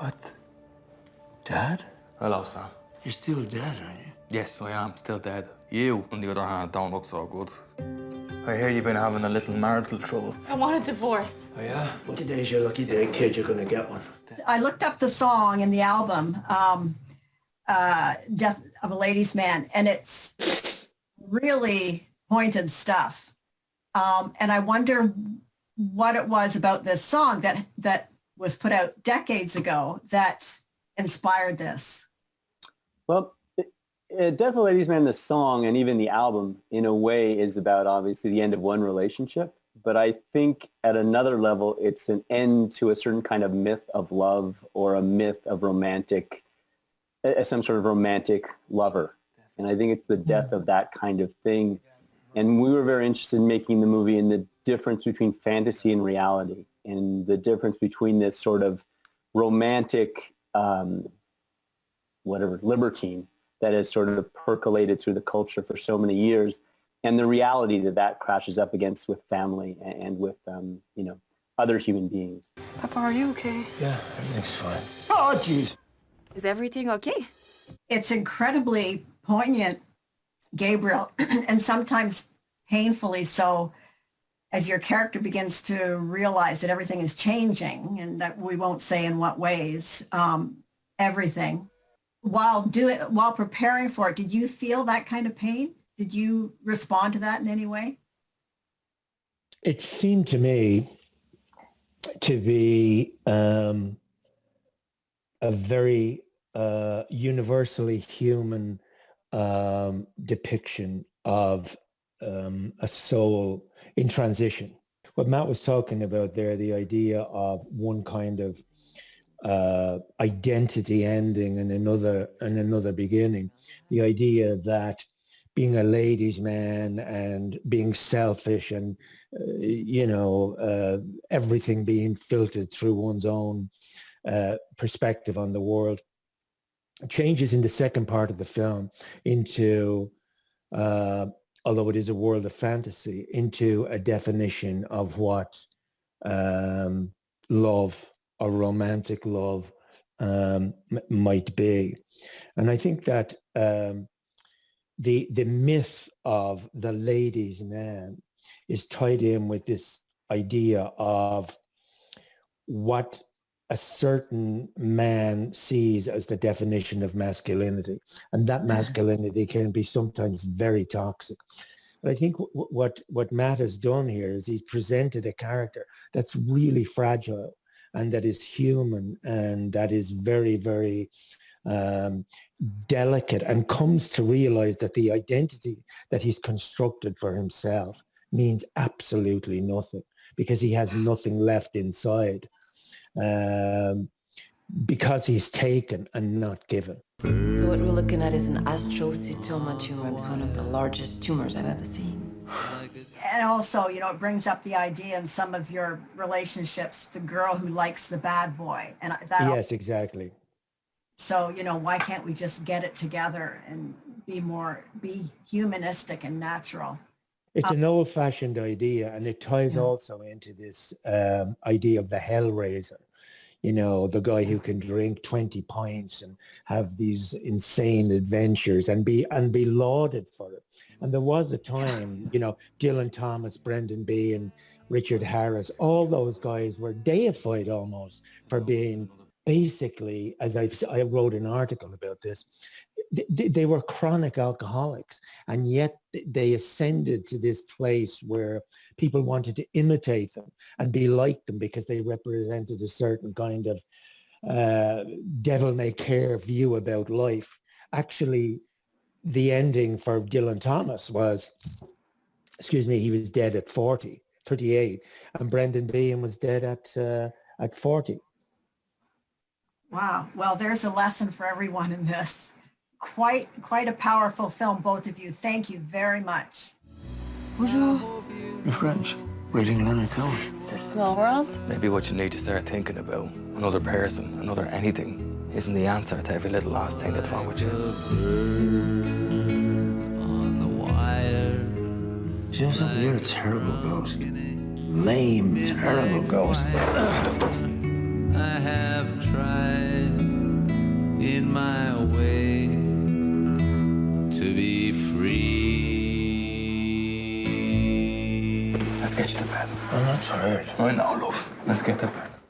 What? Dad? Hello, Sam. You're still dead, aren't you? Yes, I am still dead. You, on the other hand, don't look so good. I hear you've been having a little marital trouble. I want a divorce. Oh, yeah? Well, today's your lucky day, kid. You're gonna get one. I looked up the song in the album, Death of a Ladies' Man, and it's really pointed stuff. And I wonder what it was about this song that was put out decades ago that inspired this. Well, Death of a Ladies' Man, the song, and even the album, in a way, is about obviously the end of one relationship. But I think at another level, it's an end to a certain kind of myth of love or a myth of romantic, some sort of romantic lover. And I think it's the death of that kind of thing. And we were very interested in making the movie in the difference between fantasy and reality, and the difference between this sort of romantic, libertine that has sort of percolated through the culture for so many years, and the reality that crashes up against with family and with, other human beings. Papa, are you okay? Yeah, everything's fine. Oh, jeez. Is everything okay? It's incredibly poignant, Gabriel, and sometimes painfully so, as your character begins to realize that everything is changing, and that we won't say in what ways, everything. While preparing for it, did you feel that kind of pain? Did you respond to that in any way? It seemed to me to be a very universally human depiction of a soul in transition. What Matt was talking about there, the idea of one kind of identity ending and another beginning, the idea that being a ladies' man and being selfish and everything being filtered through one's own perspective on the world changes in the second part of the film into, although it is a world of fantasy, into a definition of what love or romantic love might be. And I think that the myth of the ladies' man is tied in with this idea of what a certain man sees as the definition of masculinity. And that masculinity can be sometimes very toxic. But I think what Matt has done here is he's presented a character that's really fragile and that is human and that is very, very delicate, and comes to realize that the identity that he's constructed for himself means absolutely nothing, because he has nothing left inside, because he's taken and not given. So what we're looking at is an astrocytoma tumor. It's one of the largest tumors I've ever seen. And also, it brings up the idea in some of your relationships, the girl who likes the bad boy. And that. Yes, exactly. So, why can't we just get it together and be humanistic and natural? It's an old-fashioned idea, and it ties also into this idea of the hellraiser. The guy who can drink 20 pints and have these insane adventures and be lauded for it. And there was a time, Dylan Thomas, Brendan B, and Richard Harris, all those guys were deified almost for being basically, as I wrote an article about this, they were chronic alcoholics, and yet they ascended to this place where people wanted to imitate them and be like them because they represented a certain kind of devil-may-care view about life. Actually, the ending for Dylan Thomas was, he was dead at 38, and Brendan Behan was dead at 40. Wow. Well, there's a lesson for everyone in this. Quite a powerful film, both of you. Thank you very much. Bonjour. Your friends reading Leonard Cohen. It's a small world. Maybe what you need to start thinking about, another person, another anything, isn't the answer to every little last thing that's wrong with you. On the wire. You know something? You're a terrible ghost. Lame, terrible ghost. I have tried in my way to be free. Let's get you to bed. I'm not tired. I know, love. Let's get to bed.